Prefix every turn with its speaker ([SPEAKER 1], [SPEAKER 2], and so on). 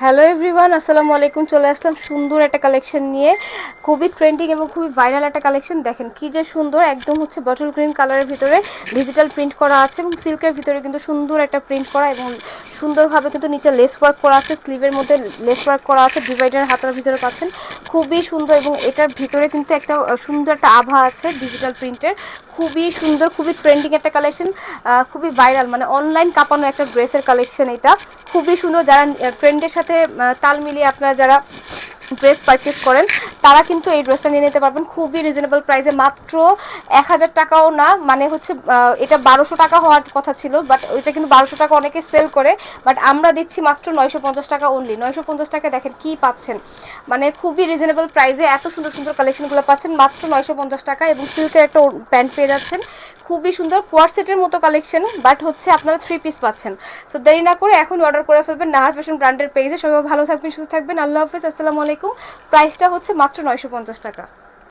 [SPEAKER 1] Hello everyone, আসসালামু আলাইকুম। চলে আসলাম সুন্দর একটা কালেকশন নিয়ে, খুবই ট্রেন্ডিং এবং খুবই ভাইরাল একটা কালেকশন। দেখেন কি যে সুন্দর, একদম হচ্ছে বটল গ্রিন কালারের ভিতরে ডিজিটাল প্রিন্ট করা আছে এবং সিল্কের ভিতরে কিন্তু সুন্দর একটা প্রিন্ট করা এবং সুন্দরভাবে কিন্তু নিচে লেস ওয়ার্ক করা আছে, স্লিভের মধ্যে লেস ওয়ার্ক করা আছে, ডিভাইডার হাতার ভিতরে পাচ্ছেন, খুবই সুন্দর। এবং এটার ভিতরে কিন্তু একটা সুন্দর একটা আভা আছে ডিজিটাল প্রিন্টের, খুবই সুন্দর, খুবই ট্রেন্ডিং একটা কালেকশন, খুবই ভাইরাল, মানে অনলাইন কাঁপানো একটা ড্রেসের কালেকশন এটা। খুবই সুন্দর, যারা ট্রেন্ডের সাথে তাল মিলিয়ে আপনারা যারা ড্রেস পারচেস করেন তারা কিন্তু এই ড্রেসটা নিয়ে নিতে পারবেন খুবই রিজনেবল প্রাইসে, মাত্র 1000 টাকাও না। মানে হচ্ছে এটা 1200 টাকা হওয়ার কথা ছিল, বাট ওইটা কিন্তু 1200 টাকা অনেকে সেল করে, বাট আমরা দিচ্ছি মাত্র 950 টাকা অনলি। 950 টাকা দেখেন কি পাচ্ছেন, মানে খুবই রিজনেবল প্রাইসে এত সুন্দর সুন্দর কালেকশনগুলো পাচ্ছেন মাত্র 950 টাকা। এবং সিল্কের একটা প্যান্ট পেয়ে যাচ্ছেন, খুবই সুন্দর কোয়ার সেটের মতো কালেকশন, বাট হচ্ছে আপনারা 3 পিস পাচ্ছেন। সো দেরি না করে এখন অর্ডার করে ফেলবেন নাহার ফ্যাশন ব্র্যান্ডের পেজে। সবাই ভালো থাকবেন, সুস্থ থাকবেন, আল্লাহ হাফিজ, আসসালামু আলাইকুম। প্রাইসটা হচ্ছে মাত্র 950 টাকা।